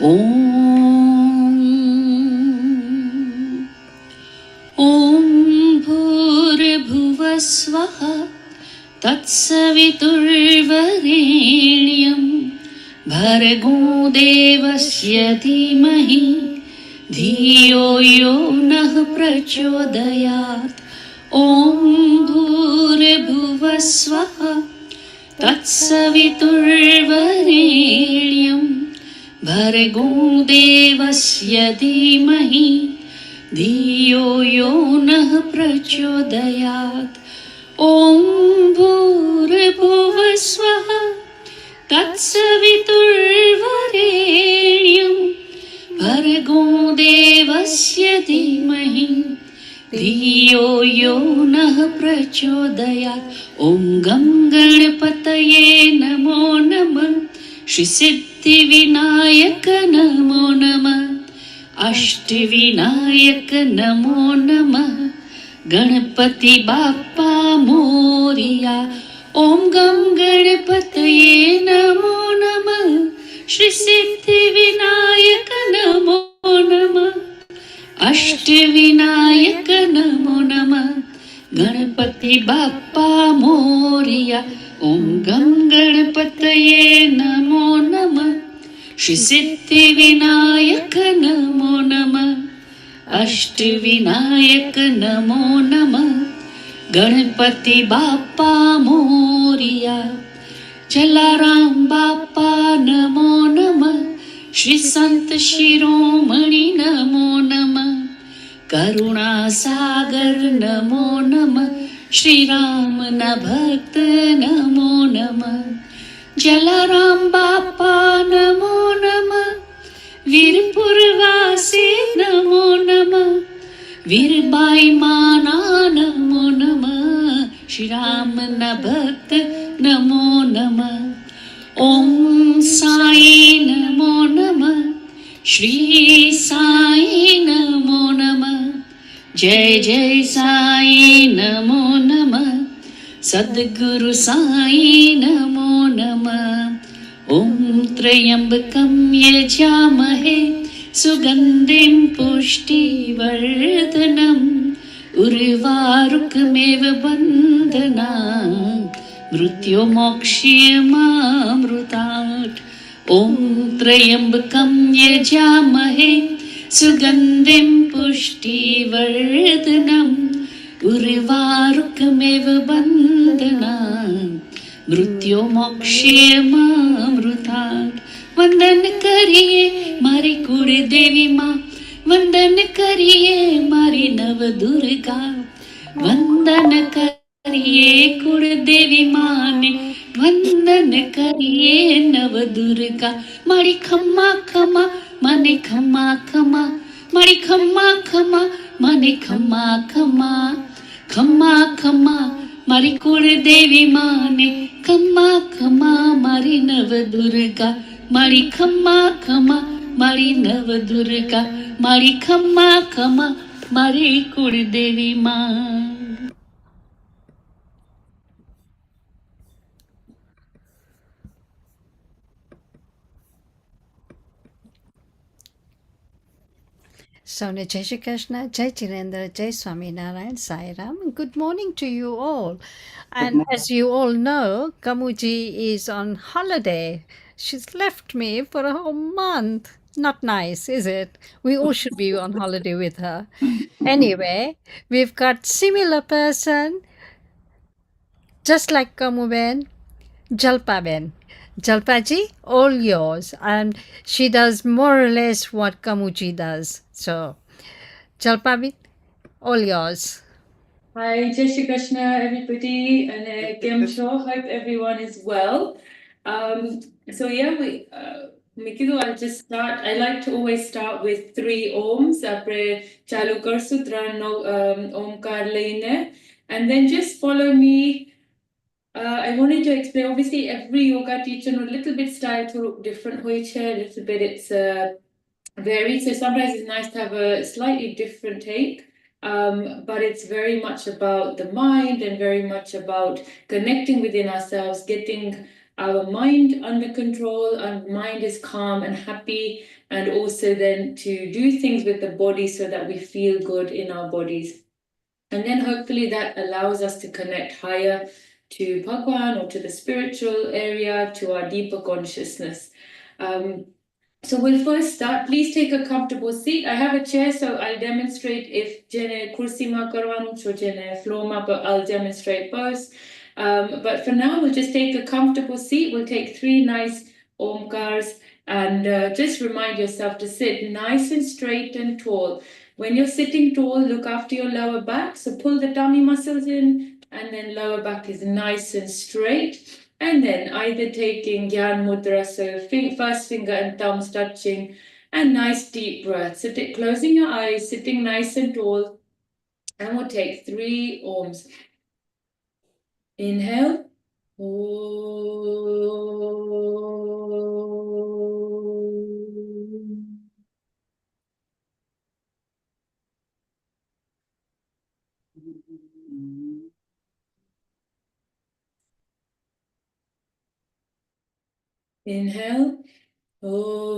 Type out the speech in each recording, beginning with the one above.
ॐ भूर्भुवः स्वः तत्सवितुर्वरेण्यं भर्गो देवस्य धीमहि धियो यो नः प्रचोदयात् ॐ भूर्भुवः स्वः तत्सवितुर्वरेण्यं भर्गो देवस्य धीमहि धियो यो नः प्रचोदयात् ॐ भूर्भुवः स्वः तत्सवितुर्वरेण्यं भर्गो देवस्य धीमहि धियो यो नः प्रचोदयात् ॐ गं गणपतये नमो नमः श्रीसिद्धिविनायक नमो नमः अष्टविनायक नमो नमः गणपति बाप्पा मोरिया ॐ गं गणपतये नमो नमः श्रीसिद्धिविनायक नमो नमः अष्टविनायक नमो नमः गणपति बाप्पा मोरिया ॐ गं गणपतये नमो नमः श्रीसिद्धिविनायक नमो नमः अष्टविनायक नमो नमः गणपति बाप्पा मोरिया जलाराम बाप्पा नमो नमः श्री संत शिरोमणि नमो नमः करुणा सागर नमो नमः श्री राम न भक्त नमो नमः जलाराम बाप्पा नमो नमः वीरपुरवासी नमो नमः वीरबाई माना नमो नमः श्री राम न भक्त नमो नमः ॐ साई नमो नमः श्री साई नमो नमः जय जय साई नमो नमः सद्गुरु साई नमो नमः ॐ त्र्यम्बकं यजामहे सुगन्धिं पुष्टिवर्धनम् उर्वारुकमेव बन्धनात् मृत्युमोक्ष्यमामृतात् ॐ त्र्यम्बकं यजामहे सुगन्धिं पुष्टिवर्धनम् उर्वारुकमेव बन्धनात् मृत्युमोक्ष्यमामृतात् वंदन करिए मारी कुलदेवी माँ वंदन करिए मारी नव दुर्गा वंदन करिए कुलदेवी माँ ने वंदन करिए नव दुर्गा मारी खम्मा खम्मा माने खम्मा खम्मा मारी खम्मा खम्मा माने खम्मा खम्मा खम्मा खम्मा मारी कुलदेवी माँ ने खम्मा खम्मा मारी नव दुर्गा मारी खम्मा खम्मा मारी नव दुर्गा मारी खम्मा खम्मा मारी कुलदेवी माँ. Sonia Jai Shri Krishna, Jai Chirendra, Jai Swami Narayan, Sai Ram. Good morning to you all. And as you all know, Kamuji is on holiday. She's left me for a whole month. Not nice, is it? We all should be on holiday with her. Anyway, we've got similar person, just like Kamu Ben, Jalpa Ben. Jalpaji, all yours. And she does more or less what Kamuji does. So, Jalpaji, all yours. Hi, Jai Shri Krishna, everybody, and Kim Shaw. Hope everyone is well. So yeah, Mikidu, I'll just start. I like to always start with 3 ohms. Apre chalu kar sutra no omkar leine, and then just follow me. I wanted to explain. Obviously, every yoga teacher knows a little bit style to different hoiche. A little bit it's varied. So sometimes it's nice to have a slightly different take. But it's very much about the mind and very much about connecting within ourselves, getting our mind under control, our mind is calm and happy, and also then to do things with the body so that we feel good in our bodies. And then hopefully that allows us to connect higher to Bhagwan or to the spiritual area, to our deeper consciousness. So we'll first start. Please take a comfortable seat. I have a chair, so I'll demonstrate if jene kursi ma karwanu cho jene floor ma, but I'll demonstrate both. But for now, we'll just take a comfortable seat. We'll take 3 nice omkars and just remind yourself to sit nice and straight and tall. When you're sitting tall, look after your lower back. So pull the tummy muscles in, and then lower back is nice and straight. And then either taking Gyan Mudra, so first finger and thumbs touching, and nice deep breath. So closing your eyes, sitting nice and tall, and we'll take 3 Oms. Inhale. Om. Inhale. Om.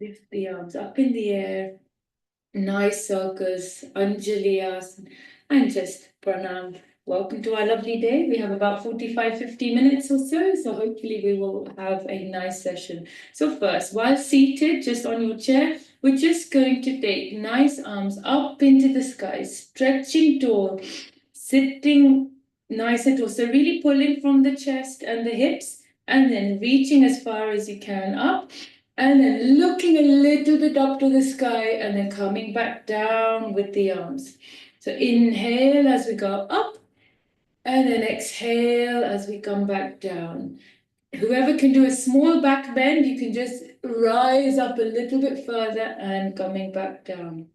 Lift the arms up in the air. Nice circles, Anjalias, and just pranam. Welcome to our lovely day. We have about 45-50 minutes or so hopefully we will have a nice session. So first, while seated just on your chair, we're just going to take nice arms up into the sky, stretching tall, sitting nice and tall. So really pulling from the chest and the hips, and then reaching as far as you can up. And then looking a little bit up to the sky and then coming back down with the arms. So inhale as we go up and then exhale as we come back down. Whoever can do a small back bend, you can just rise up a little bit further and coming back down.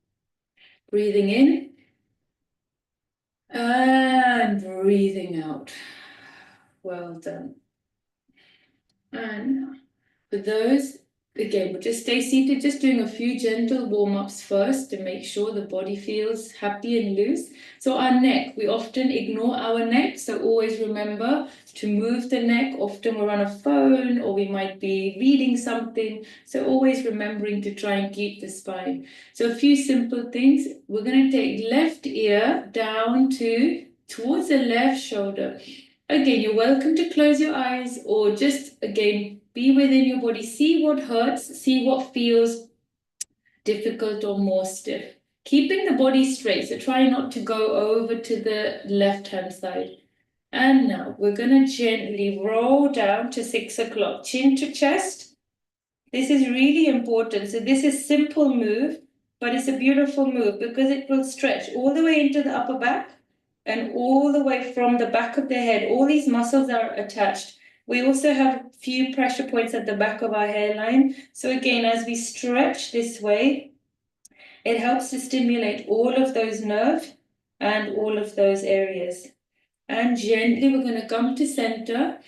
Breathing in and breathing out. Well done. And for those, again, we'll just stay seated, just doing a few gentle warm-ups first to make sure the body feels happy and loose. So our neck, we often ignore our neck, so always remember to move the neck. Often we're on a phone or we might be reading something, so always remembering to try and keep the spine. So a few simple things. We're going to take left ear down towards the left shoulder. Again, you're welcome to close your eyes or just, again, be within your body. See what hurts, see what feels difficult or more stiff. Keeping the body straight, so try not to go over to the left-hand side. And now we're going to gently roll down to 6 o'clock, chin to chest. This is really important. So this is simple move, but it's a beautiful move because it will stretch all the way into the upper back and all the way from the back of the head. All these muscles are attached. We also have a few pressure points at the back of our hairline. So again, as we stretch this way, it helps to stimulate all of those nerves and all of those areas. And gently, we're going to come to center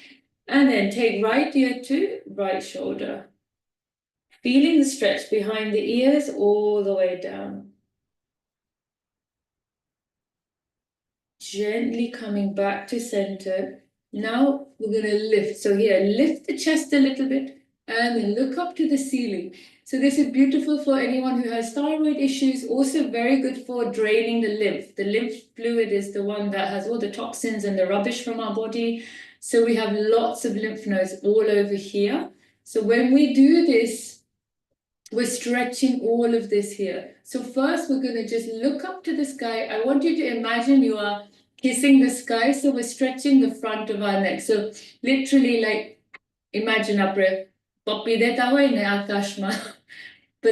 and then take right ear to right shoulder. Feeling the stretch behind the ears all the way down. Gently coming back to center. Now we're going to lift. So here, lift the chest a little bit and then look up to the ceiling. So this is beautiful for anyone who has thyroid issues, also very good for draining the lymph. The lymph fluid is the one that has all the toxins and the rubbish from our body. So we have lots of lymph nodes all over here. So when we do this, we're stretching all of this here. So first, we're going to just look up to the sky. I want you to imagine you are kissing the sky. So we're stretching the front of our neck. So literally, like, imagine a breath. But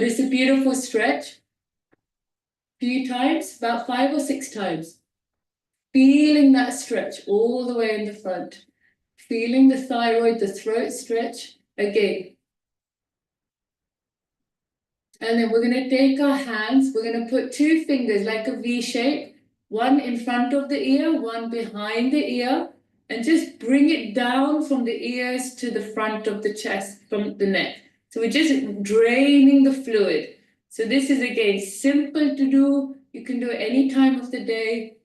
it's a beautiful stretch. Few times, about 5 or 6 times. Feeling that stretch all the way in the front. feeling the thyroid, the throat stretch again. And then we're going to take our hands, we're going to put two fingers like a V shape, one in front of the ear, one behind the ear, and just bring it down from the ears to the front of the chest, from the neck. So we're just draining the fluid. So this is again simple to do. You can do it any time of the day.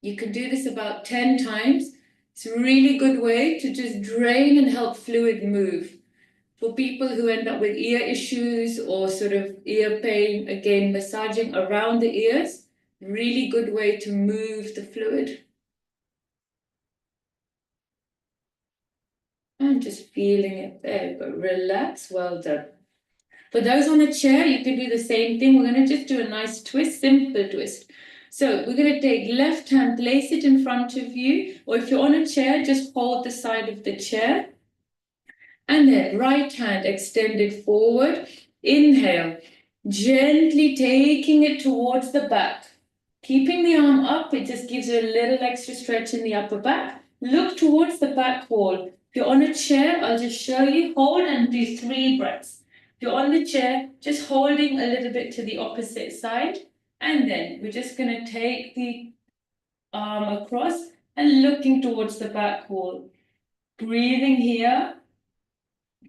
You can do this about 10 times. It's a really good way to just drain and help fluid move. For people who end up with ear issues or sort of ear pain, again, massaging around the ears, really good way to move the fluid. And just feeling it there, but relax, well done. For those on a chair, you can do the same thing. We're going to just do a nice twist, simple twist. So we're going to take left hand, place it in front of you, or if you're on a chair, just hold the side of the chair. And then right hand extended forward. Inhale, gently taking it towards the back. Keeping the arm up, it just gives you a little extra stretch in the upper back. Look towards the back wall. If you're on a chair, I'll just show you. Hold and do 3 breaths. If you're on the chair, just holding a little bit to the opposite side. And then we're just going to take the arm across and looking towards the back wall. Breathing here.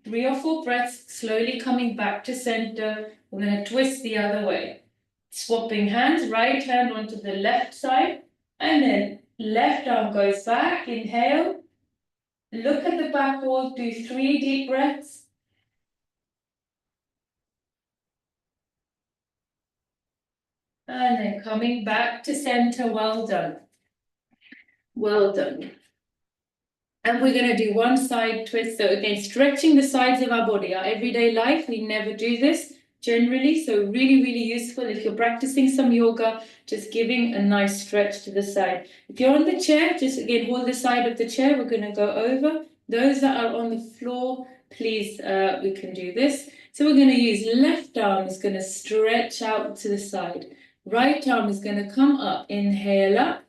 3 or 4 breaths, slowly coming back to center. We're going to twist the other way. Swapping hands, right hand onto the left side, and then left arm goes back. Inhale. Look at the back wall, do 3 deep breaths. And then coming back to center, well done. Well done. And we're going to do one side twist. So again, stretching the sides of our body. Our everyday life, we never do this generally. So really, really useful if you're practicing some yoga, just giving a nice stretch to the side. If you're on the chair, just again, hold the side of the chair. We're going to go over. Those that are on the floor, please, we can do this. So we're going to use left arm is going to stretch out to the side. Right arm is going to come up. Inhale up.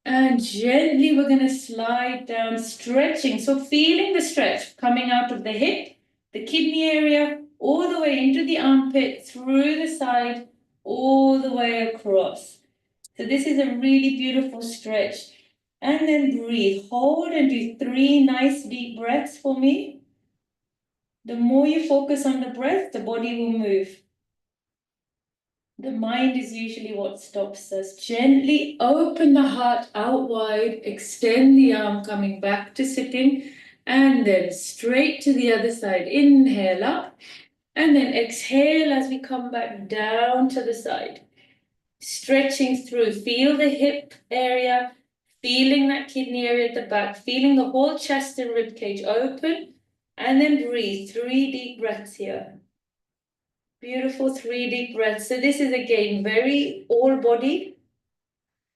And gently we're going to slide down, stretching. So feeling the stretch coming out of the hip, the kidney area, all the way into the armpit, through the side, all the way across. So this is a really beautiful stretch. And then breathe. Hold and do 3 nice deep breaths for me. The more you focus on the breath, the body will move. The mind is usually what stops us. Gently open the heart out wide, extend the arm coming back to sitting, and then straight to the other side. Inhale up, and then exhale as we come back down to the side. Stretching through, feel the hip area, feeling that kidney area at the back, feeling the whole chest and rib cage open, and then breathe. 3 deep breaths here. Beautiful 3 deep breaths. So this is again very all body.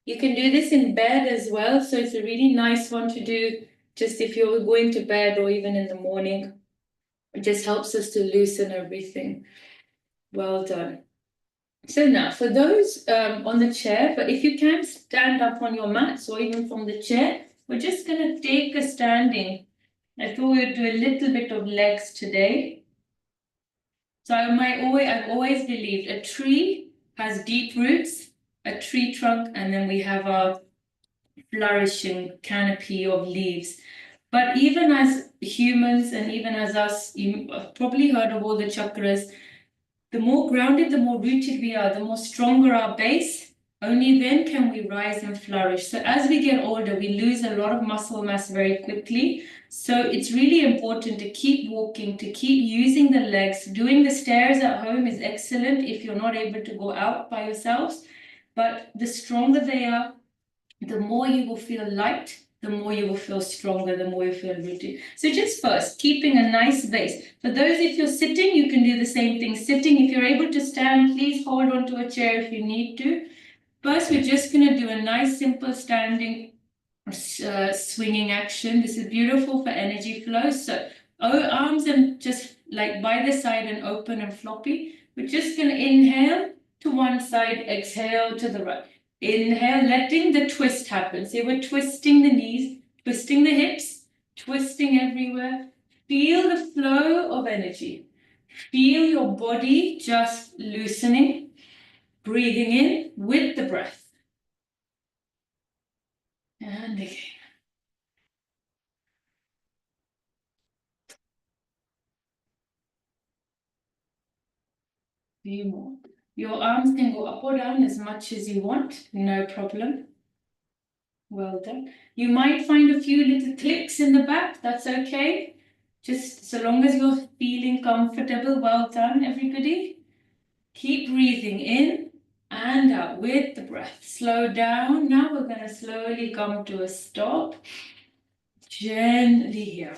You can do this in bed as well. So it's a really nice one to do just if you're going to bed or even in the morning. It just helps us to loosen everything. Well done. So now for those on the chair, but if you can stand up on your mats or even from the chair, we're just going to take a standing. I thought we would do a little bit of legs today. So I've always believed a tree has deep roots, a tree trunk, and then we have a flourishing canopy of leaves. But even as humans and even as us, you've probably heard of all the chakras, the more grounded, the more rooted we are, the more stronger our base. Only then can we rise and flourish. So as we get older, we lose a lot of muscle mass very quickly. So it's really important to keep walking, to keep using the legs. Doing the stairs at home is excellent if you're not able to go out by yourselves. But the stronger they are, the more you will feel light, the more you will feel stronger, the more you feel rooted. So just first, keeping a nice base. For those, if you're sitting, you can do the same thing. Sitting, if you're able to stand, please hold onto a chair if you need to. First, we're just going to do a nice, simple standing swinging action. This is beautiful for energy flow. So arms and just like by the side and open and floppy. We're just going to inhale to one side, exhale to the right. Inhale, letting the twist happen. So we're twisting the knees, twisting the hips, twisting everywhere. Feel the flow of energy. Feel your body just loosening, breathing in with the breath. And again. Few more. Your arms can go up or down as much as you want, no problem. Well done. You might find a few little clicks in the back, that's okay. Just so long as you're feeling comfortable, well done, everybody. Keep breathing in and out with the breath. Slow down. Now we're going to slowly come to a stop. Gently here.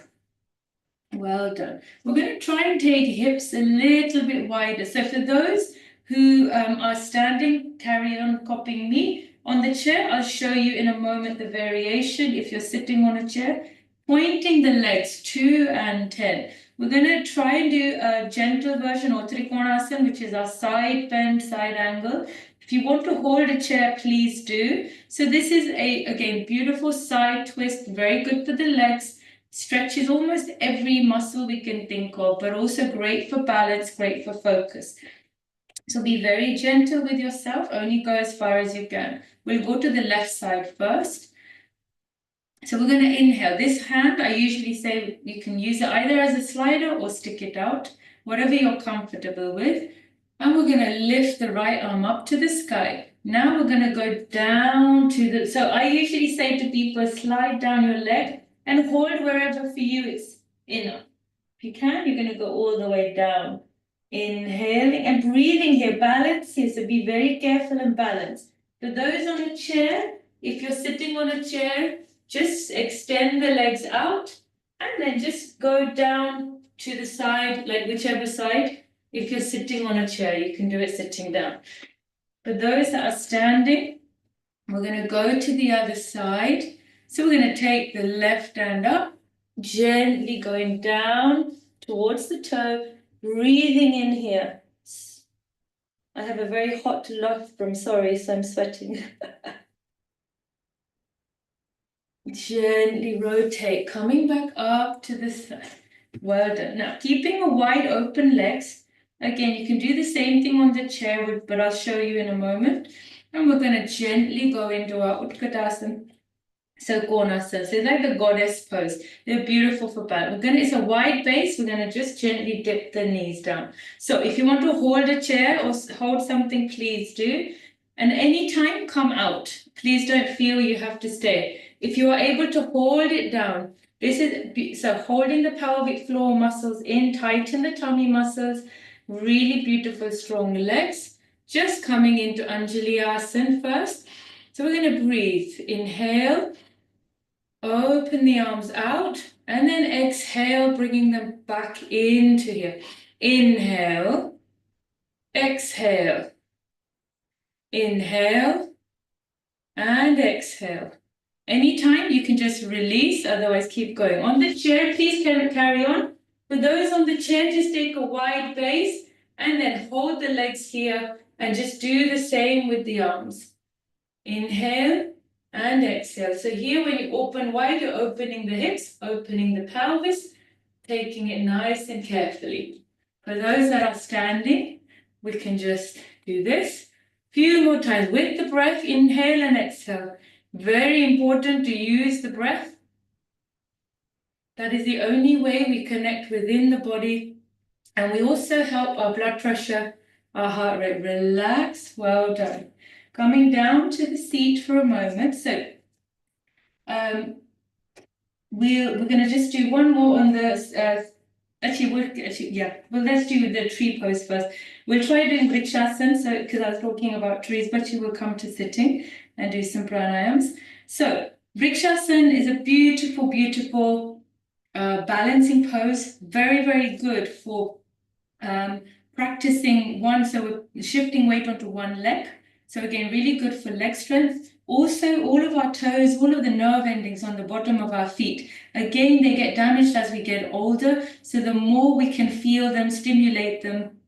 Well done. We're going to try and take hips a little bit wider. So for those who are standing, carry on copying me. On the chair, I'll show you in a moment the variation if you're sitting on a chair. Pointing the legs 2 and 10. We're going to try and do a gentle version or Trikonasana, which is our side bend, side angle. If you want to hold a chair, please do. So this is again, beautiful side twist, very good for the legs. Stretches almost every muscle we can think of, but also great for balance, great for focus. So be very gentle with yourself, only go as far as you can. We'll go to the left side first. So we're going to inhale. This hand, I usually say you can use it either as a slider or stick it out, whatever you're comfortable with. And we're going to lift the right arm up to the sky. Now we're going to go down to the, so I usually say to people, slide down your leg and hold wherever for you it's enough. If you can, you're going to go all the way down. Inhaling and breathing here, balance here, so be very careful and balance. For those on a chair, if you're sitting on a chair, just extend the legs out and then just go down to the side, like whichever side. If you're sitting on a chair, you can do it sitting down. For those that are standing, we're going to go to the other side. So we're going to take the left hand up, gently going down towards the toe, breathing in here. I have a very hot loftum, sorry, so I'm sweating. Gently rotate, coming back up to the side. Well done. Now, keeping a wide open legs. Again, you can do the same thing on the chair, but I'll show you in a moment. And we're going to gently go into our Utkatasana. So Konasana. So it's like the goddess pose. They're beautiful for balance. It's a wide base. We're going to just gently dip the knees down. So if you want to hold a chair or hold something, please do. And anytime, come out. Please don't feel you have to stay. If you are able to hold it down, this is so holding the pelvic floor muscles in, tighten the tummy muscles, really beautiful, strong legs. Just coming into Anjali Asana first. So we're going to breathe. Inhale, open the arms out, and then exhale, bringing them back into here. Inhale, exhale, inhale, and exhale. Anytime you can just release, otherwise keep going. On the chair, please carry on. For those on the chair, just take a wide base and then hold the legs here and just do the same with the arms. Inhale and exhale. So here when you open wide, you're opening the hips, opening the pelvis, taking it nice and carefully. For those that are standing, we can just do this. Few more times with the breath, inhale and exhale. Very important to use the breath. That is the only way we connect within the body. And we also help our blood pressure, our heart rate. Relax. Well done. Coming down to the seat for a moment. So we're going to just do one more on the, well, let's do the tree pose first. We'll try doing Vrikshasana, so because I was talking about trees, but you will come to sitting and do some pranayams. So Vrikshasana is a beautiful, beautiful balancing pose. Very, very good for practicing one, so we're shifting weight onto one leg. So again, really good for leg strength. Also, all of our toes, all of the nerve endings on the bottom of our feet, again, they get damaged as we get older. So the more we can feel them, stimulate them,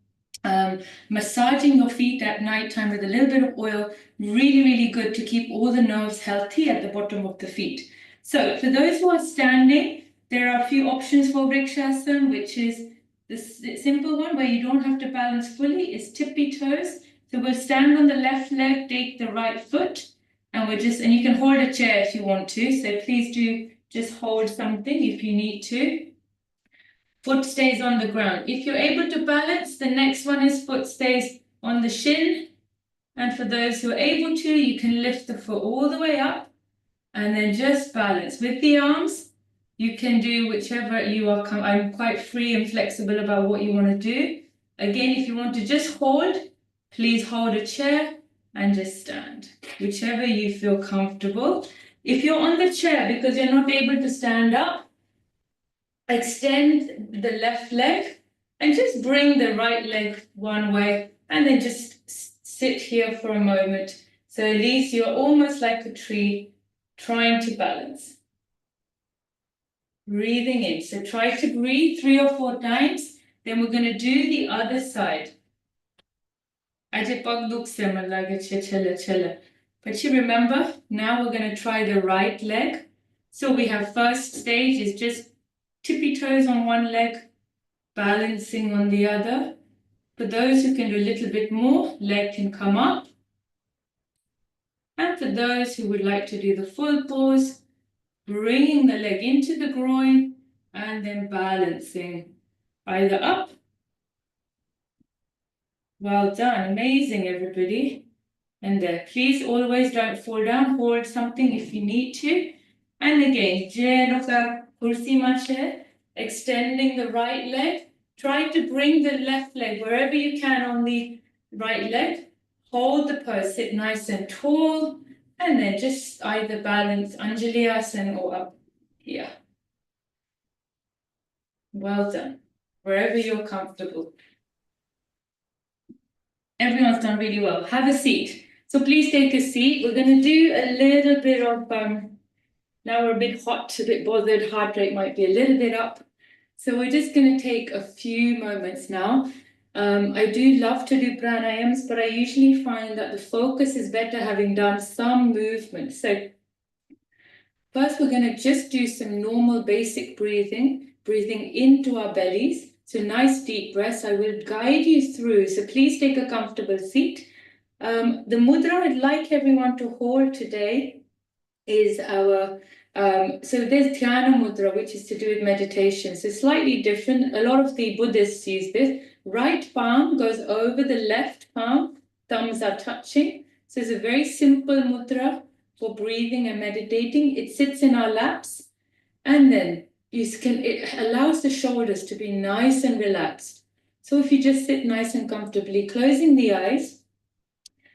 massaging your feet at night time with a little bit of oil, really, really good to keep all the nerves healthy at the bottom of the feet. So for those who are standing, there are a few options for Vrikshasana, which is the simple one where you don't have to balance fully, is tippy toes. So we'll stand on the left leg, take the right foot, and and you can hold a chair if you want to. So please do just hold something if you need to. Foot stays on the ground. If you're able to balance, the next one is foot stays on the shin. And for those who are able to, you can lift the foot all the way up and then just balance. With the arms, you can do whichever you are. I'm quite free and flexible about what you want to do. Again, if you want to just hold, please hold a chair and just stand, whichever you feel comfortable. If you're on the chair because you're not able to stand up, extend the left leg and just bring the right leg one way and then just sit here for a moment. So at least you're almost like a tree trying to balance. Breathing in. So try to breathe 3 or 4 times. Then we're going to do the other side. But you remember, now we're going to try the right leg. So we have first stage is just tippy toes on one leg, balancing on the other. For those who can do a little bit more, leg can come up. And for those who would like to do the full pause, bringing the leg into the groin and then balancing either up. Well done, amazing everybody. And there, please always don't fall down, hold something if you need to. And again, extending the right leg, try to bring the left leg wherever you can on the right leg. Hold the pose, sit nice and tall, and then just either balance Anjali Asana or up here. Well done. Wherever you're comfortable. Everyone's done really well. Have a seat. So please take a seat. We're going to do a little bit of, now we're a bit hot, a bit bothered, heart rate might be a little bit up. So we're just going to take a few moments now. I do love to do pranayams, but I usually find that the focus is better having done some movement. So first, we're going to just do some normal basic breathing into our bellies. So nice deep breaths. I will guide you through. So please take a comfortable seat. The mudra I'd like everyone to hold today is our, so there's Dhyana mudra, which is to do with meditation. So slightly different. A lot of the Buddhists use this. Right palm goes over the left palm. Thumbs are touching. So it's a very simple mudra for breathing and meditating. It sits in our laps, and then it allows the shoulders to be nice and relaxed. So if you just sit nice and comfortably, closing the eyes,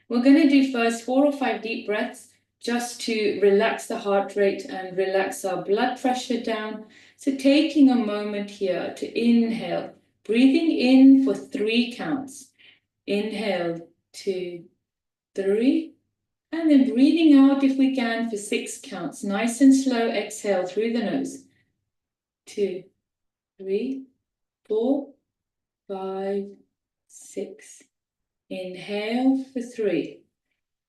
we're going to do first 4 or 5 deep breaths just to relax the heart rate and relax our blood pressure down. So taking a moment here to inhale, breathing in for 3 counts. Inhale, 2, 3. And then breathing out if we can for 6 counts. Nice and slow exhale through the nose. 2, 3, 4, 5, 6. Inhale for 3.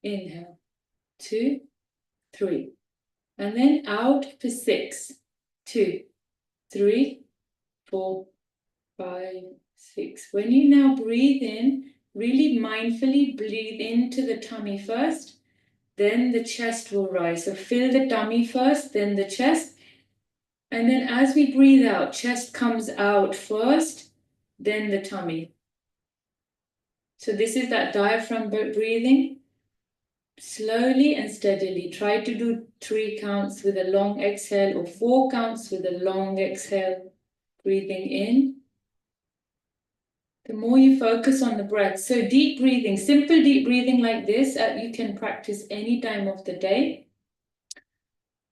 Inhale. 2, 3. And then out for 6. 2, 3, 4, 5, 6. When you now breathe in, really mindfully breathe into the tummy first. Then the chest will rise. So fill the tummy first, then the chest. And then as we breathe out, chest comes out first, then the tummy. So this is that diaphragm breathing. Slowly and steadily. Try to do 3 counts with a long exhale or 4 counts with a long exhale. Breathing in. The more you focus on the breath. So deep breathing, simple deep breathing like this, you can practice any time of the day.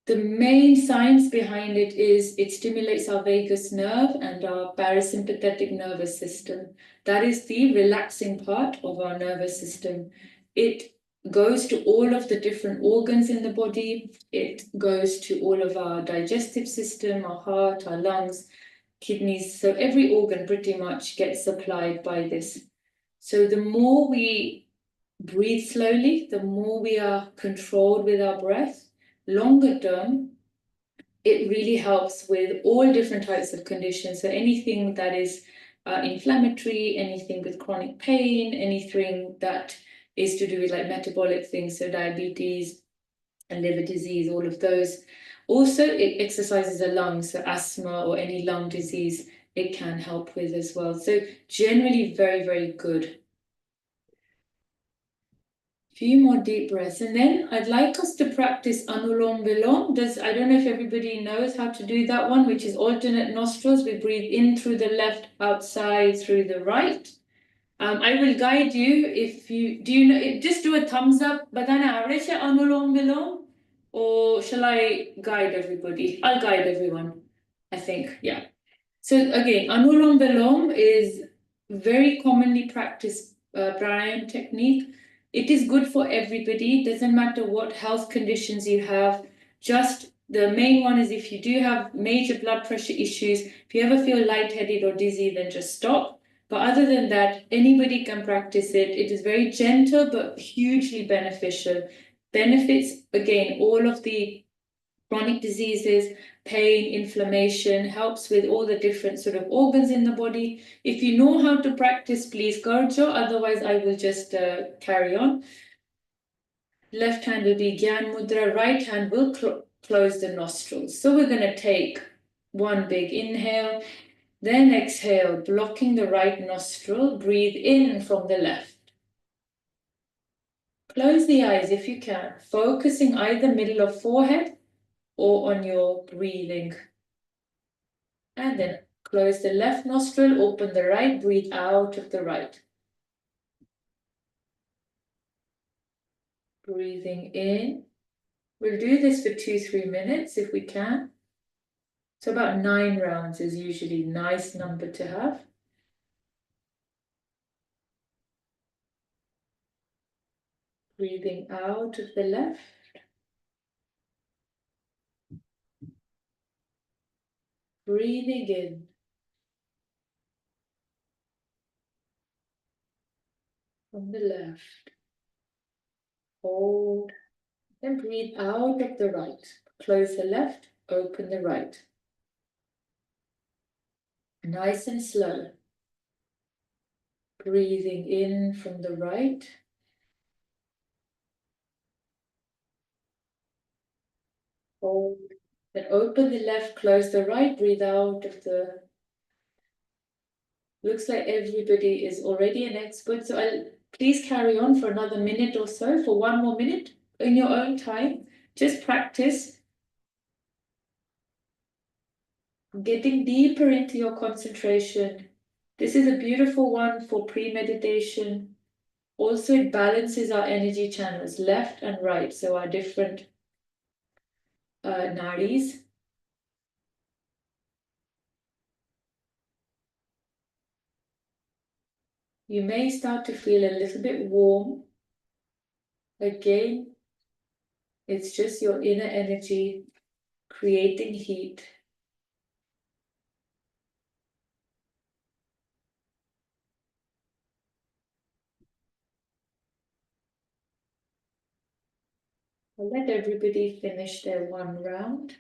The main science behind it is it stimulates our vagus nerve and our parasympathetic nervous system. That is the relaxing part of our nervous system. It goes to all of the different organs in the body. It goes to all of our digestive system, our heart, our lungs, kidneys. So every organ pretty much gets supplied by this. So the more we breathe slowly, the more we are controlled with our breath. Longer term, it really helps with all different types of conditions. So anything that is inflammatory, anything with chronic pain, anything that is to do with like metabolic things, so diabetes and liver disease, all of those. Also, it exercises the lungs, so asthma or any lung disease, it can help with as well. So generally very, very good. Few more deep breaths, and then I'd like us to practice Anulom Vilom. I don't know if everybody knows how to do that one, which is alternate nostrils. We breathe in through the left, outside through the right. I will guide you if you do. You know, just do a thumbs up. Badana Aresha Anulom Vilom, or shall I guide everybody? I'll guide everyone. I think, yeah. So again, Anulom Vilom is very commonly practiced pranayama technique. It is good for everybody. Doesn't matter what health conditions you have. Just the main one is if you do have major blood pressure issues, if you ever feel lightheaded or dizzy, then just stop. But other than that, anybody can practice it. It is very gentle but hugely beneficial. Benefits again all of the chronic diseases, pain, inflammation, helps with all the different sort of organs in the body. If you know how to practice, please Garjo, otherwise I will just carry on. Left hand will be Gyan Mudra, right hand will close the nostrils. So we're going to take one big inhale, then exhale, blocking the right nostril, breathe in from the left. Close the eyes if you can, focusing either middle of forehead or on your breathing. And then close the left nostril, open the right, breathe out of the right. Breathing in. We'll do this for 2-3 minutes if we can. So about 9 rounds is usually a nice number to have. Breathing out of the left. Breathing in. From the left. Hold. Then breathe out of the right. Close the left, open the right. Nice and slow. Breathing in from the right. Hold. Then open the left, close the right, breathe out of the... Looks like everybody is already an expert. So please carry on for another minute or so, for 1 more minute in your own time. Just practice getting deeper into your concentration. This is a beautiful one for pre-meditation. Also, it balances our energy channels, left and right, so our different nadis. You may start to feel a little bit warm. Again, it's just your inner energy creating heat. I'll let everybody finish their 1 round.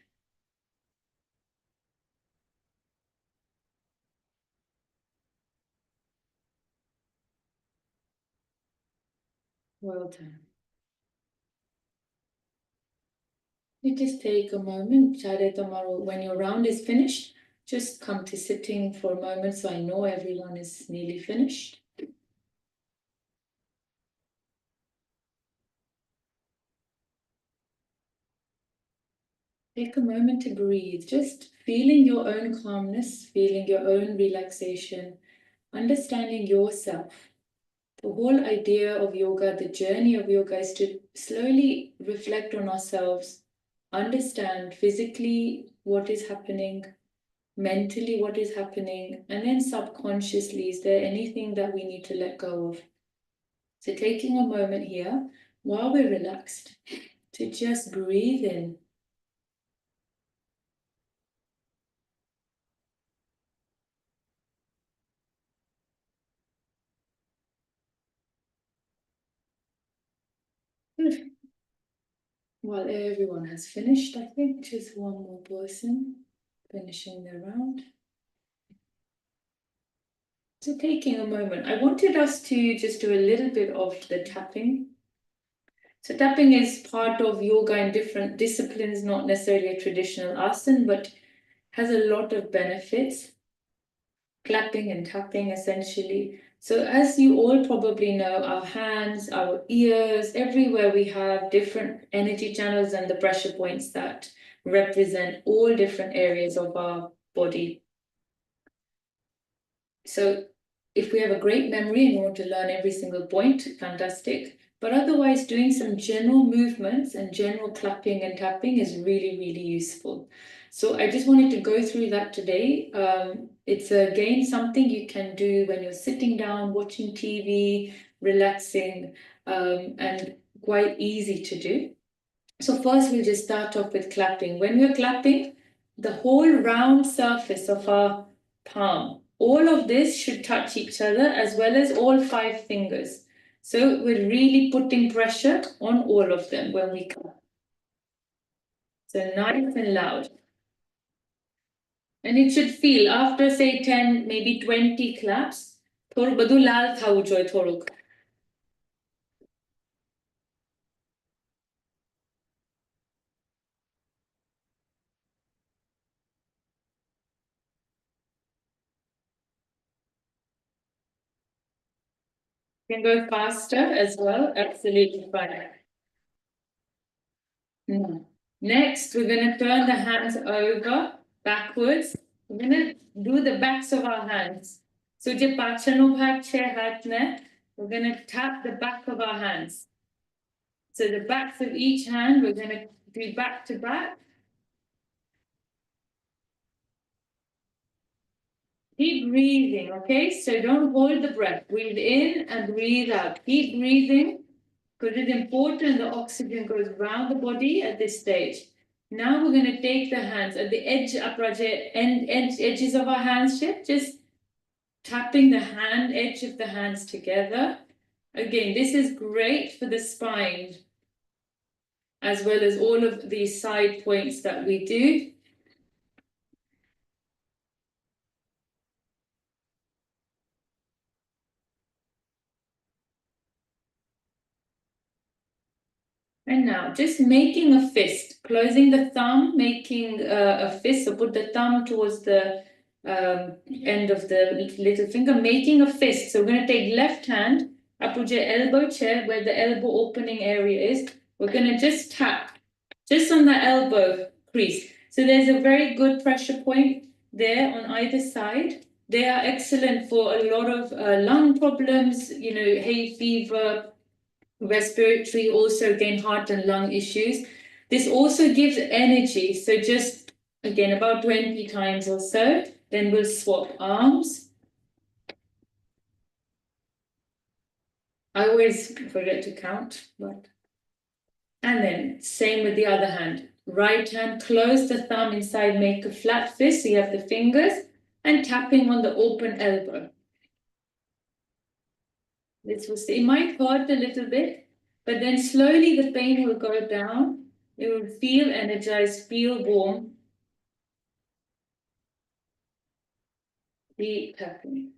Well done. You just take a moment, when your round is finished, just come to sitting for a moment so I know everyone is nearly finished. Take a moment to breathe, just feeling your own calmness, feeling your own relaxation, understanding yourself. The whole idea of yoga, the journey of yoga, is to slowly reflect on ourselves, understand physically what is happening, mentally what is happening, and then subconsciously, is there anything that we need to let go of? So taking a moment here, while we're relaxed, to just breathe in. While everyone has finished, I think just one more person finishing their round. So taking a moment, I wanted us to just do a little bit of the tapping. So tapping is part of yoga in different disciplines, not necessarily a traditional asana, but has a lot of benefits. Clapping and tapping essentially. So as you all probably know, our hands, our ears, everywhere we have different energy channels and the pressure points that represent all different areas of our body. So if we have a great memory and want to learn every single point, fantastic. But otherwise, doing some general movements and general clapping and tapping is really, really useful. So I just wanted to go through that today. It's again something you can do when you're sitting down, watching TV, relaxing, and quite easy to do. So first we'll just start off with clapping. When we're clapping, the whole round surface of our palm, all of this should touch each other as well as all 5 fingers. So we're really putting pressure on all of them when we clap. So nice and loud. And it should feel after say 10, maybe 20 claps, થોડું બધું લાલ થવું જોઈએ થોડુંક. You can go faster as well, absolutely fine. Next, we're going to turn the hands over backwards. We're going to do the backs of our hands. So je pachano bhag che hatne, we're going to tap the back of our hands. So the backs of each hand, we're going to do back to back. Keep breathing, okay? So don't hold the breath. Breathe in and breathe out. Keep breathing because it's important the oxygen goes around the body at this stage. Now we're going to take the hands at the edges of our hands, just tapping the edge of the hands together. Again, this is great for the spine, as well as all of these side points that we do. And now just making a fist, closing the thumb, making a fist. So put the thumb towards the end of the little finger, making a fist. So we're going to take left hand, up to your elbow chair where the elbow opening area is. We're going to just tap just on the elbow crease. So there's a very good pressure point there on either side. They are excellent for a lot of lung problems, hay fever, respiratory, also again heart and lung issues. This also gives energy, so just again about 20 times or so. Then we'll swap arms. I always forget to count, but and then same with the other hand. Right hand, close the thumb inside, make a flat fist, so you have the fingers, and tapping on the open elbow. This will say, it might hurt a little bit, but then slowly the pain will go down. You will feel energized, feel warm. Keep tapping.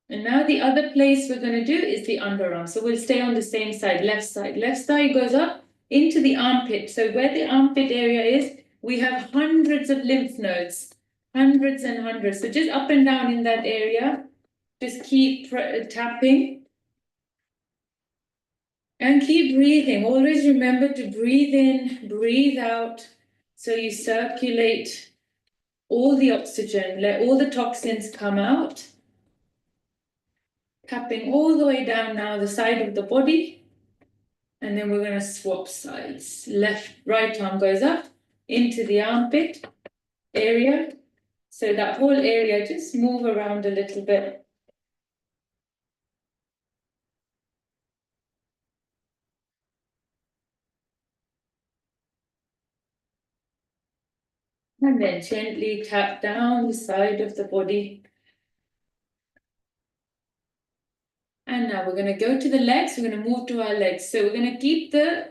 And now the other place we're going to do is the underarm. So we'll stay on the same side, left side. Left side goes up into the armpit. So where the armpit area is, we have hundreds of lymph nodes, hundreds and hundreds. So just up and down in that area, just keep tapping. And keep breathing. Always remember to breathe in, breathe out. So you circulate all the oxygen, let all the toxins come out. Tapping all the way down now the side of the body. And then we're going to swap sides. Right arm goes up into the armpit area. So that whole area, just move around a little bit. And then gently tap down the side of the body. And done now. We're going to go to the legs. We're going to move to our legs. So we're going to keep the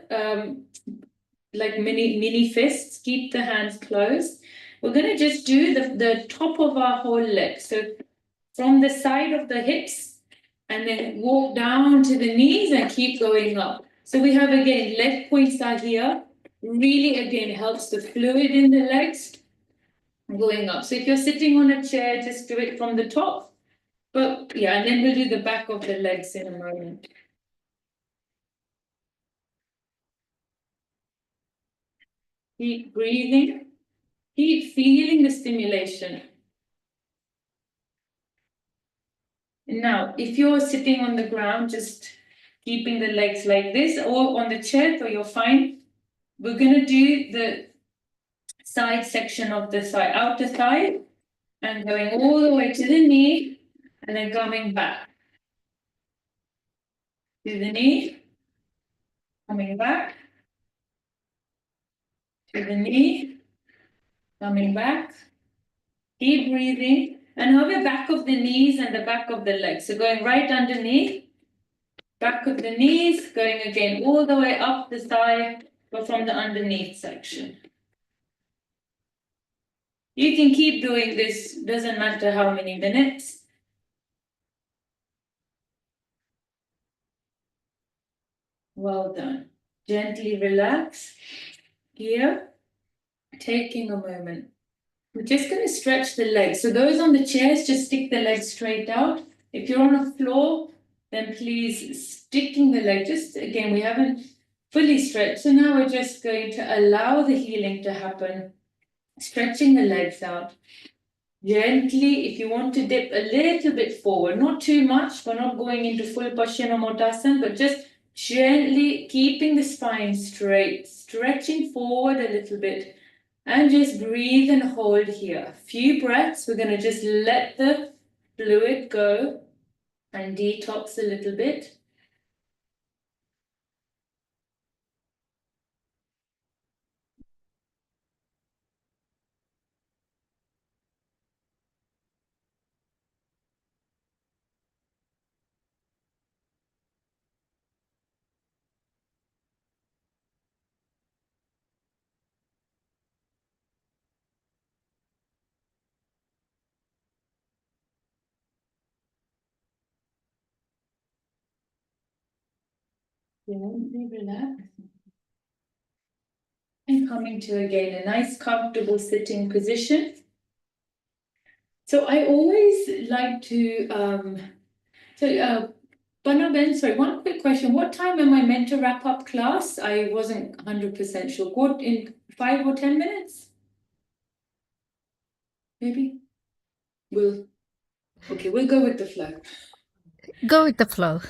like mini fists, keep the hands closed. We're going to just do the top of our whole leg. So from the side of the hips, and then walk down to the knees and keep going up. So we have again, leg points are here. Really again helps the fluid in the legs going up. So if you're sitting on a chair, just do it from the top. But yeah, and then we'll do the back of the legs in a moment. Keep breathing. Keep feeling the stimulation. Now, if you're sitting on the ground, just keeping the legs like this, or on the chair, so you're fine. We're going to do the side section of the thigh, outer thigh, and going all the way to the knee, and then coming back. To the knee, coming back. To the knee, coming back. Keep breathing. And now we're back of the knees and the back of the legs. So going right underneath, back of the knees, going again all the way up the thigh, but from the underneath section. You can keep doing this, doesn't matter how many minutes. Well done. Gently relax here, taking a moment. We're just going to stretch the legs. So those on the chairs, just stick the legs straight out. If you're on a floor, then please sticking the leg. Just again, we haven't fully stretched. So now we're just going to allow the healing to happen. Stretching the legs out. Gently, if you want to dip a little bit forward, not too much. We're not going into full Paschimottanasana, but just gently keeping the spine straight, stretching forward a little bit. And just breathe and hold here. A few breaths. We're going to just let the fluid go and detox a little bit. Gently relax. And coming to again a nice comfortable sitting position. So I always like to, Panna Ben, sorry, one quick question. What time am I meant to wrap up class? I wasn't 100% sure. What, in 5 or 10 minutes? Maybe? We'll go with the flow. Go with the flow.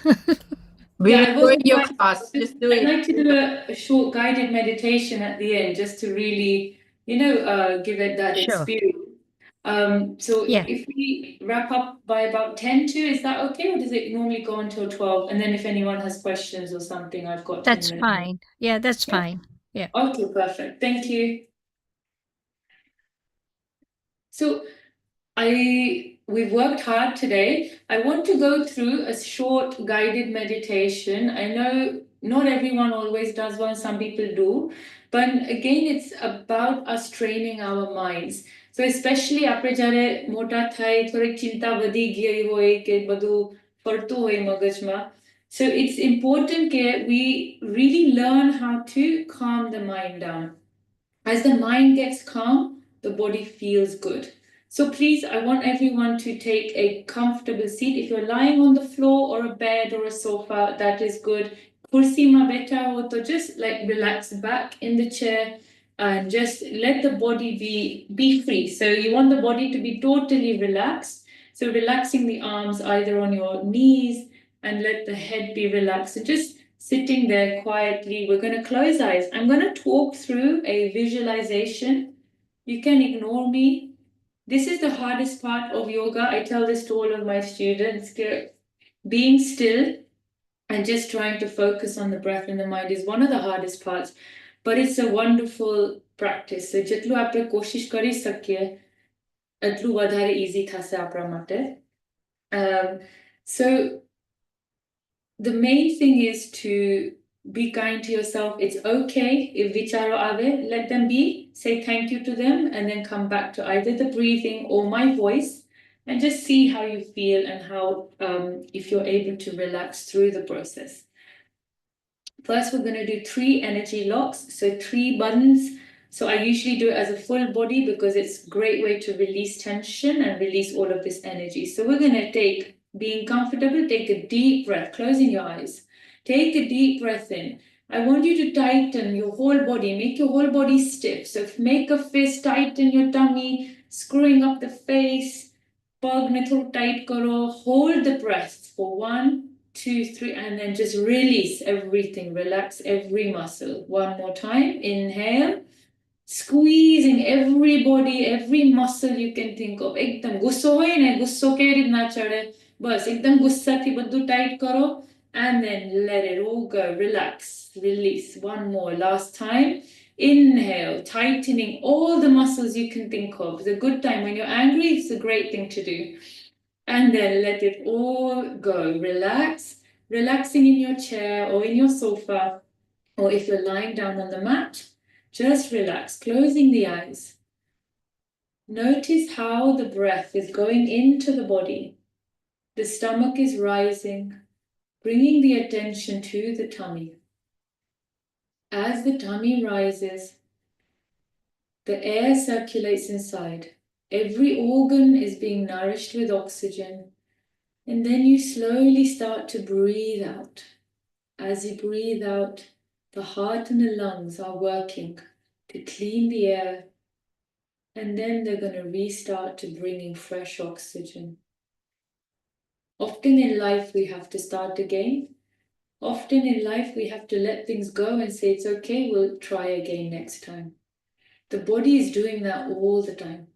We're Yeah, I enjoying wasn't your quite. class. Just do I'd it. like to do a short guided meditation at the end, just to really, give it that Sure. experience. So Yeah. if we wrap up by about 10 to, is that okay, or does it normally go until 12? And then if anyone has questions or something, I've got 10 That's minutes. fine. Yeah, that's Yeah. fine. Yeah. Okay, perfect. Thank you. So we've worked hard today. I want to go through a short guided meditation. I know not everyone always does one, some people do, but again, it's about us training our minds. So especially આપણે જ્યારે મોટા થાય થોડીક ચિંતા વધી ગઈ હોય કે બધું ફરતું હોય મગજમાં. So it's important that we really learn how to calm the mind down. As the mind gets calm, the body feels good. So please, I want everyone to take a comfortable seat. If you're lying on the floor or a bed or a sofa, that is good. Kursi ma beta ho to just like relax back in the chair and just let the body be free. So you want the body to be totally relaxed. So relaxing the arms either on your knees and let the head be relaxed and just sitting there quietly. We're going to close eyes. I'm going to talk through a visualization. You can ignore me. This is the hardest part of yoga. I tell this to all of my students. Being still and just trying to focus on the breath and the mind is one of the hardest parts, but it's a wonderful practice. So જેટલું આપણે કોશિશ કરી શકીએ એટલું વધારે easy થશે આપણા માટે. So the main thing is to be kind to yourself. It's okay if vicharo ave, let them be, say thank you to them, and then come back to either the breathing or my voice, and just see how you feel and how if you're able to relax through the process. First, we're going to do 3 energy locks, so 3 buttons. So I usually do it as a full body because it's a great way to release tension and release all of this energy. So we're going to take, being comfortable, take a deep breath, closing your eyes. Take a deep breath in. I want you to tighten your whole body, make your whole body stiff. So make a fist, tighten your tummy, screwing up the face, pug में थोड़ा tight करो, hold the breath for 1, 2, 3, and then just release everything. Relax every muscle. One more time. Inhale. Squeezing every body, every muscle you can think of. एकदम गुस्सो होए ने गुस्सो के ना चढ़े. बस एकदम गुस्सा थी बद्दू tight करो. And then let it all go. Relax. Release. One more. Last time. Inhale. Tightening all the muscles you can think of. It's a good time. When you're angry, it's a great thing to do. And then let it all go. Relax. Relaxing in your chair or in your sofa, or if you're lying down on the mat, just relax, closing the eyes. Notice how the breath is going into the body. The stomach is rising, bringing the attention to the tummy. As the tummy rises, the air circulates inside. Every organ is being nourished with oxygen. And then you slowly start to breathe out. As you breathe out, the heart and the lungs are working to clean the air, and then they're going to restart to bring in fresh oxygen. Often in life, we have to start again. Often in life, we have to let things go and say, it's okay, we'll try again next time. The body is doing that all the time.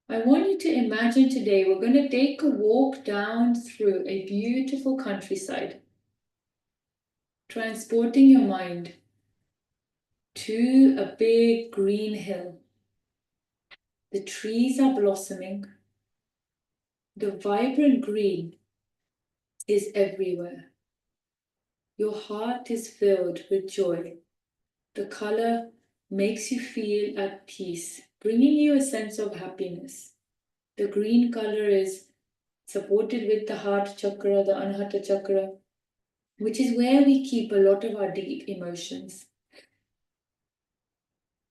I want you to imagine today we're going to take a walk down through a beautiful countryside, transporting your mind to a big green hill. The trees are blossoming. The vibrant green is everywhere. Your heart is filled with joy. The color makes you feel at peace, bringing you a sense of happiness. The green color is supported with the heart chakra, the anahata chakra, which is where we keep a lot of our deep emotions.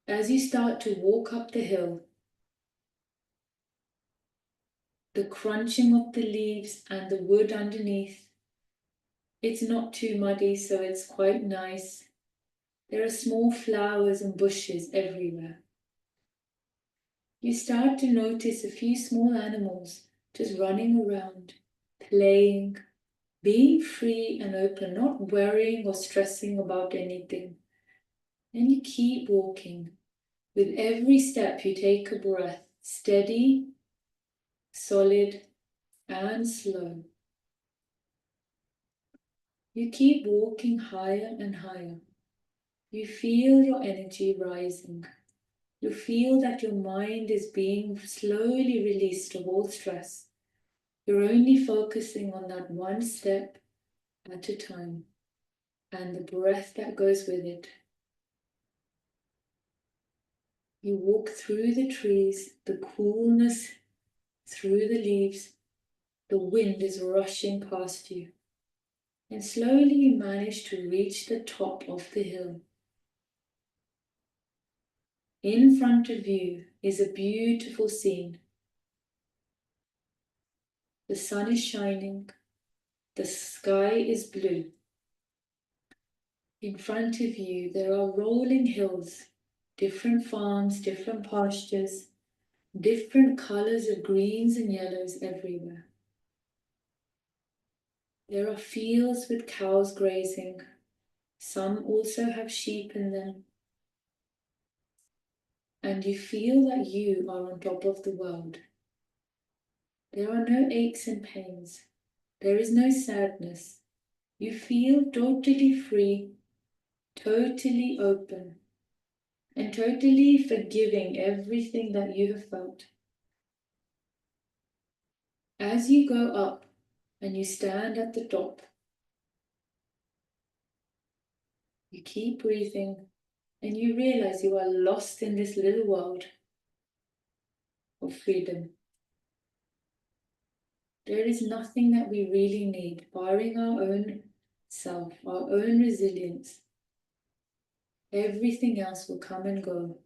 As you start to walk up the hill, the crunching of the leaves and the wood underneath, it's not too muddy, so it's quite nice. There are small flowers and bushes everywhere. You start to notice a few small animals just running around, playing, being free and open, not worrying or stressing about anything. And you keep walking. With every step, you take a breath, steady, solid, and slow. You keep walking higher and higher. You feel your energy rising. You feel that your mind is being slowly released of all stress. You're only focusing on that one step at a time and the breath that goes with it. You walk through the trees, the coolness through the leaves, the wind is rushing past you, and slowly you manage to reach the top of the hill. In front of you is a beautiful scene. The sun is shining, the sky is blue. In front of you there are rolling hills, different farms, different pastures, different colors of greens and yellows everywhere. There are fields with cows grazing. Some also have sheep in them. And you feel that you are on top of the world. There are no aches and pains. There is no sadness. You feel totally free, totally open, and totally forgiving everything that you have felt. As you go up, and you stand at the top. You keep breathing, and you realize you are lost in this little world of freedom. There is nothing that we really need, barring our own self, our own resilience. Everything else will come and go.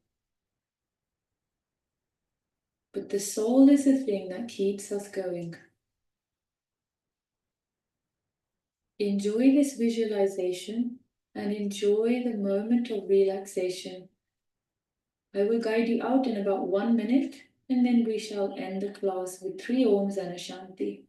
But the soul is the thing that keeps us going. Enjoy this visualization and enjoy the moment of relaxation. I will guide you out in about 1 minute, and then we shall end the class with 3 Oms and a Shanti.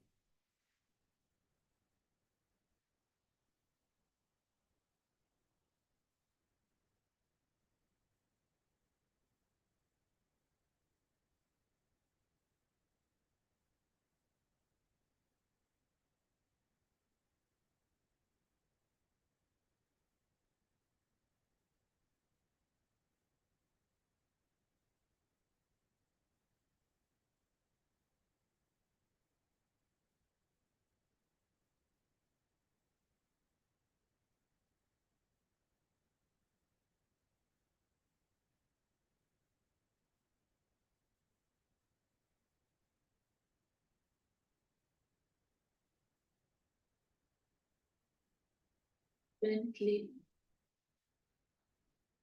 Gently,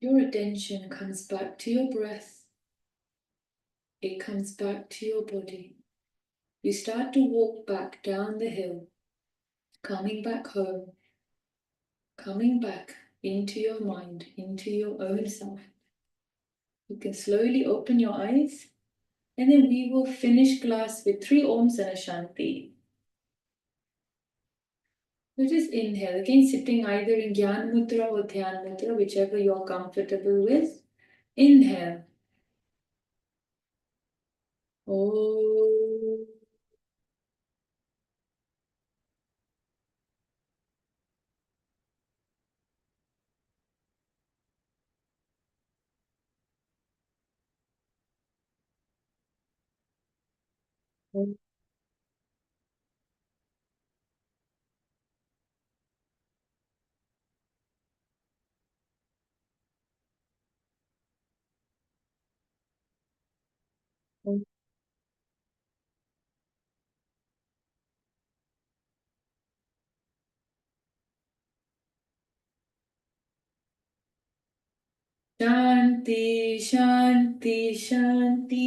your attention comes back to your breath. It comes back to your body. You start to walk back down the hill, coming back home, coming back into your mind, into your own self. You can slowly open your eyes, and then we will finish class with 3 Oms and a Shanti. So just inhale, again sitting either in Gyan Mudra or Dhyan Mudra, whichever you're comfortable with. Inhale. Oh. Shanti, Shanti, Shanti.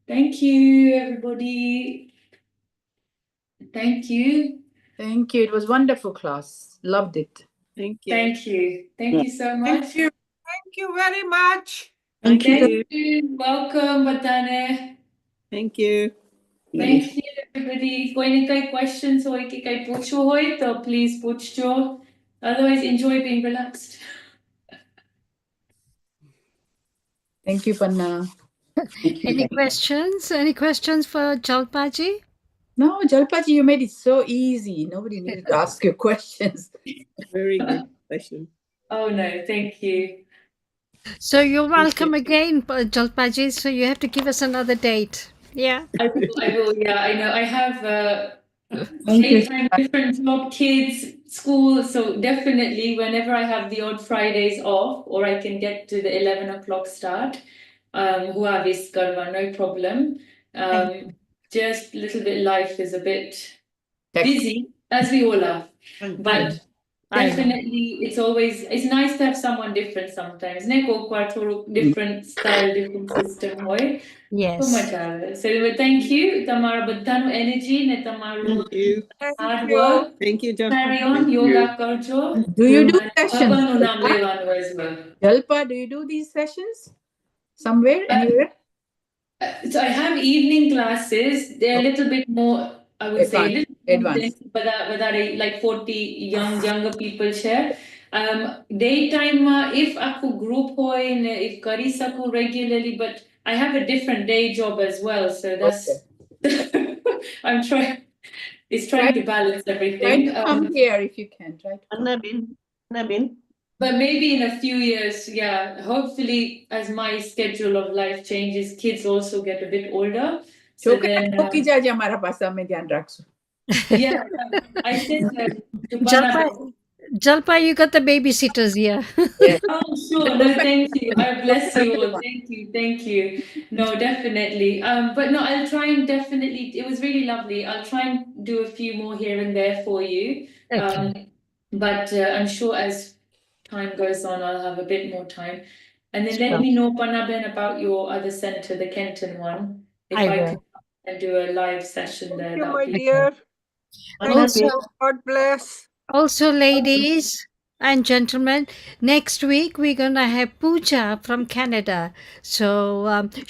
Thank you, everybody. Thank you. Thank you. It was wonderful class. Loved it. Thank you. Thank you. Thank you so much. Thank you. Thank you very much. Thank you. Thank you. Welcome, Batane. Thank you. Thank you, everybody. Koi ne kai questions hoy ki kai pucho hoy, to please puchjo. Otherwise, enjoy being relaxed. Thank you, Panna. Any questions? Any questions for Jalpaji? No, Jalpaji, you made it so easy. Nobody needed to ask you questions. Very good session. Oh no, thank you. So you're welcome again, Jalpaji. So you have to give us another date. Yeah. I will, yeah, I know. I have Thank you. daytime, different job, kids, school. So definitely whenever I have the odd Fridays off, or I can get to the 11 o'clock start, hua vis karva, no problem. Just a little bit, life is a bit busy, as we all are. But I know. definitely, it's nice to have someone different sometimes. Neko kwa different style, different system hoy. Yes. So thank you. Tamara badhanu energy ne tamaru Thank you. hard work. Thank you, Jalpa. Carry on, yoga karjo. Do you do And sessions? Bhagwan unam levanu as well. Jalpa, do you do these sessions? Somewhere, anywhere? So I have evening classes. They're a little bit more, I would say, a little Advanced. but that like 40 younger people share. Daytime, if aku group hoy, if kari saku regularly, but I have a different day job as well. So that's, I'm trying, it's trying to balance Try everything. to come here if you can. Try to come. Nabin. But maybe in a few years, yeah, hopefully as my schedule of life changes, kids also get a bit older. So છોકરા then, ચોકી જાજે અમારા પાસે, અમે ધ્યાન રાખશું. yeah, I said to Panna, Jalpa, Jalpa, you got the babysitters here. oh, sure. No, thank you. I bless you all. Thank you. Thank you. No, definitely. But no, I'll try and definitely. It was really lovely. I'll try and do a few more here and there for you. Okay. But I'm sure as time goes on, I'll have a bit more time. And then let Sure. me know, Panaben, about your other center, the Kenton one. If I I will. could come and do a live session there, you, that my would be dear. Thank Also, you. God bless. Also, ladies and gentlemen, next week we're gonna have Pooja from Canada. So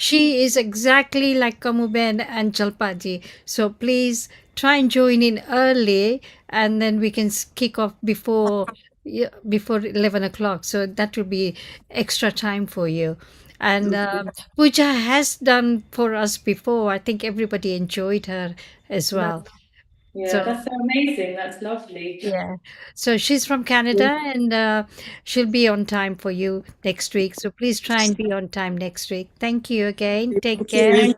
she is exactly like Kamuben and Jalpaji. So please try and join in early, and then we can kick off before 11 o'clock. So that will be extra time for you. And Pooja has done for us before. I think everybody enjoyed her as well. Yeah, So that's so amazing. That's lovely. yeah. So she's from Canada, and she'll be on time for you next week. So please try and be on time next week. Thank you again. Take care.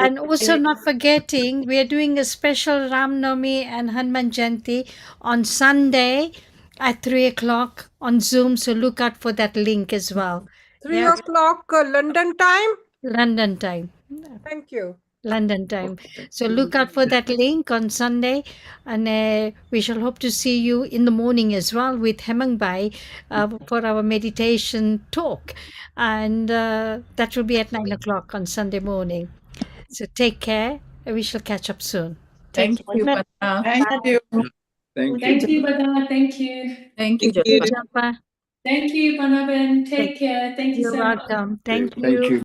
And also not forgetting, we are doing a special Ram Navami and Hanuman Jayanti on Sunday at 3 o'clock on Zoom. So look out for that link as well. 3 o'clock London time. London time. Thank you. London time. So look out for that link on Sunday, and we shall hope to see you in the morning as well with Hemang Bai for our meditation talk, and that will be at 9 o'clock on Sunday morning. So take care, and we shall catch up soon. Thank you, Panna. Thank you. Thank you, Bada. Thank you. Thank you, Thank you. Jalpa. Jalpa, Thank you, Panaben. Take care. Thank you you're so much. welcome. Thank Thank you. you.